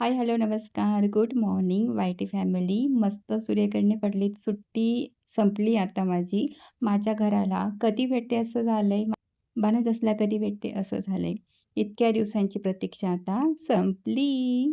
हाय, hello, नमस्कार. Good morning Y-T family. मस्त सूर्यकिरणे पडलीत. सुट्टी संपली आता माझी. माझ्या घराला कधी भेटते असं झालंय. बनत कधी भेटते असं झालंय. इतक्या दिवसांची प्रतीक्षा आता संपली.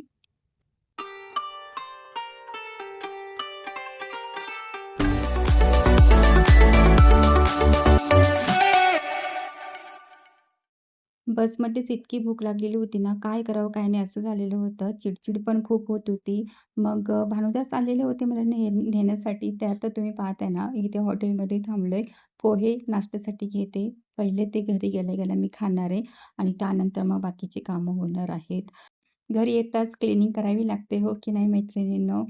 बसमध्येच इतकी भूक लागलेली होती ना, काय करावं काय नाही असं झालेलं होतं. चिडचिड पण खूप होत होती. मग भानुदास आलेले होते मला नेण्यासाठी. ते आता तुम्ही पाहताय ना, इथे हॉटेलमध्ये थांबलोय. पोहे नाश्त्यासाठी घेते. पहिले ते घरी गेल्या-गेल्या मी खाणार आहे आणि त्यानंतर मग बाकीची कामं होणार आहेत. घरी येताच क्लीनिंग करावी लागते, हो की नाही मैत्रिणींनो?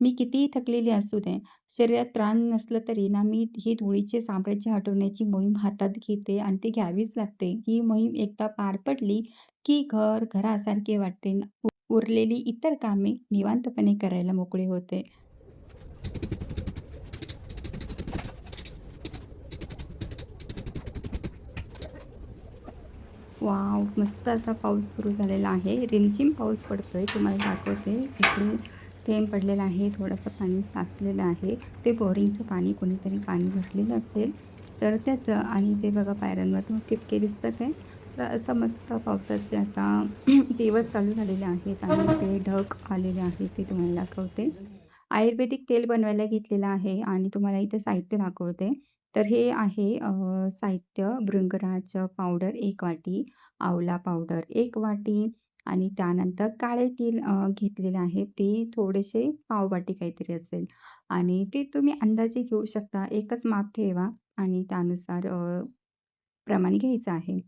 मी कितीही थकलेली असू दे, शरीरात त्राण नसलं तरी ना, मी ही धुळीचे साम्राज्य हटवण्याची मोहीम हातात घेते आणि ती घ्यावीच लागते. ही मोहीम एकदा पार पडली, की घर घरासारखे वाटते. उरलेली इतर कामे निवांतपणे करायला मोकळे होते. वॉव! मस्त असा पाऊस सुरू झालेला आहे. रिमझिम पाऊस पडतोय. तुम्हाला दाखवते. इकडे थेंब पडलेला आहे. थोडंसं पाणी साचलेलं आहे. ते बोरिंगचं पाणी कोणीतरी पाणी भरलेलं असेल, तर त्याचं आणि ते बघा पायऱ्यांवरून ठिपके दिसतात आहे. तर असं मस्त पावसाचे आता दिवस चालू झालेले आहेत आणि ते ढग आलेले आहेत ते तुम्हाला दाखवते. आयुर्वेदिक तेल बनवायला घेतलेलं आहे आणि तुम्हाला इथे साहित्य दाखवते. तर हे आहे साहित्य भृंगराज पावडर 1 वाटी, आवळा पावडर 1 वाटी आणि त्यानंतर काळे तीळ घेतलेले आहे. ते थोडेसे पाव वाटी काहीतरी असेल आणि ते तुम्ही अंदाजे घेऊ शकता. एकच माप ठेवा आणि त्यानुसार प्रमाण घ्यायचं आहे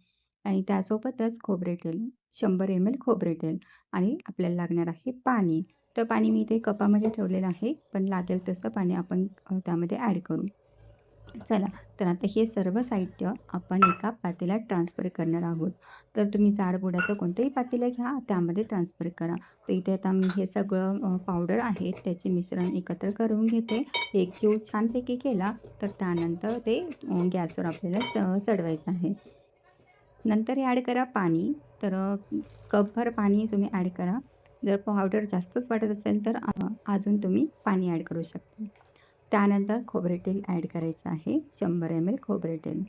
आणि त्यासोबतच खोबरे तेल 100 ml खोबरे तेल आणि आपल्याला लागणार आहे पाणी. तर पाणी मी इथे कपामध्ये ठेवलेलं आहे, पण लागेल तसं पाणी आपण त्यामध्ये ॲड करू. चला, तर आता हे सर्व साहित्य आपण एका पातेल्यात ट्रान्सफर करणार आहोत. तर तुम्ही जाडबुडाचं कोणतंही पातेलं घ्या, त्यामध्ये ट्रान्सफर करा. तर इथे आता मी हे सगळं पावडर आहे त्याचे मिश्रण एकत्र करून घेते. एकजीव छानपैकी केला, तर त्यानंतर ते गॅसवर आपल्याला चढवायचं आहे. नंतर हे ॲड करा पाणी. तर कपभर पाणी तुम्ही ॲड करा. जर पावडर जास्तच वाटत असेल तर अजून तुम्ही पाणी ॲड करू शकता. त्यानंतर खोबरे तेल ॲड करायचं आहे. 100 ml खोबरे तेल.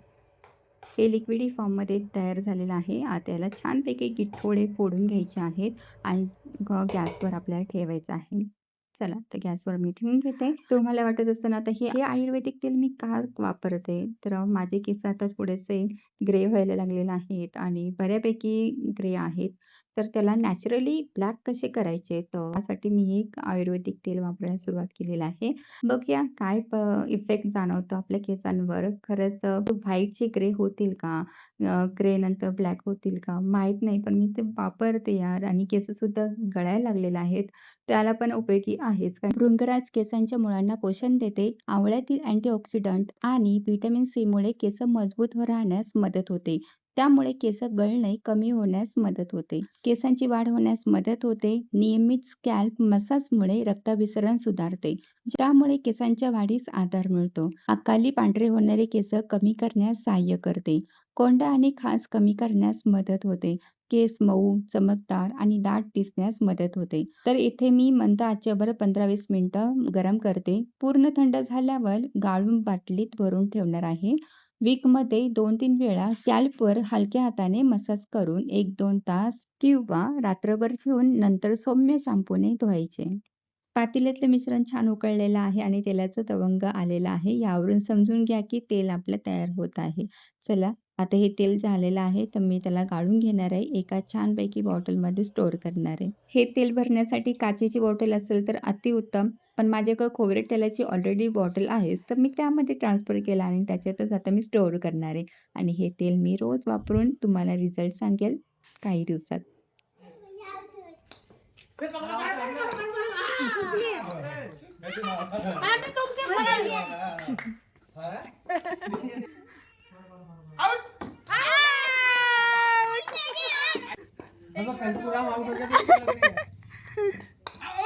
हे लिक्विडी फॉर्ममध्ये तयार झालेलं आहे. आता याला छानपैकी गिठोडे फोडून घ्यायचे आहेत आणि गॅसवर आपल्याला ठेवायचं आहे. चला, तर गॅसवर मी ठेवून घेते. तुम्हाला वाटत असेल आता हे हे आयुर्वेदिक तेल मी का वापरते? तर माझे केस आता थोडेसे ग्रे व्हायला लागलेले आहेत आणि बऱ्यापैकी ग्रे आहेत. तर त्याला नॅचरली ब्लॅक कसे करायचे? तर त्यासाठी मी एक आयुर्वेदिक तेल वापरायला सुरुवात केलेलं आहे. बघूया काय इफेक्ट जाणवतो आपल्या केसांवर. खरंच व्हाईटचे ग्रे होतील का? ग्रे नंतर ब्लॅक होतील का? माहीत नाही. पण मी ते वापरते यार आणि केससुद्धा गळायला लागलेले आहेत. त्याला पण उपयोगी आहेच. कारण भृंगराज केसांच्या मुळांना पोषण देते. आवळ्यातील अँटीऑक्सिडंट आणि व्हिटॅमिन सीमुळे केस मजबूत राहण्यास मदत होते. त्यामुळे केस गळणे कमी होण्यास मदत होते. केसांची वाढ होण्यास मदत होते. नियमित स्कॅल्प मसाजमुळे रक्ताभिसरण सुधारते. त्यामुळे केसांच्या वाढीस आधार मिळतो. अकाली पांढरे होणारे केस कमी करण्यास सहाय्य करते. कोंडा आणि खाज कमी करण्यास मदत होते. केस मऊ, चमकदार आणि दाट दिसण्यास मदत होते. तर इथे मी मंद आचेवर 15-20 मिनिटं गरम करते. पूर्ण थंड झाल्यावर गाळून बाटलीत भरून ठेवणार आहे. वीकमध्ये 2-3 वेळा स्कॅल्पवर हलक्या हाताने मसाज करून 1-2 तास किंवा रात्रभर ठेवून नंतर सौम्य शॅम्पूने धुवायचे. पातेल्यातलं मिश्रण छान उकळलेलं आहे आणि तेलाचा तवंग आलेला आहे. यावरून समजून घ्या की तेल आपलं तयार होत आहे. चला, आता हे तेल झालेलं आहे, तर मी त्याला गाळून घेणार आहे. एका छानपैकी बॉटलमध्ये स्टोअर करणार आहे. हे तेल भरण्यासाठी काचेची बॉटल असेल तर अतिउत्तम. पण माझ्याकडे खोबरेल तेलाची ऑलरेडी बॉटल आहेच, तर मी त्यामध्ये ट्रान्सफर केलं आणि त्याच्यातच आता मी स्टोअर करणार आहे. आणि हे तेल मी रोज वापरून तुम्हाला रिझल्ट सांगेल काही दिवसात.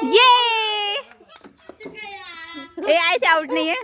ये ऐसे आउट नहीं है।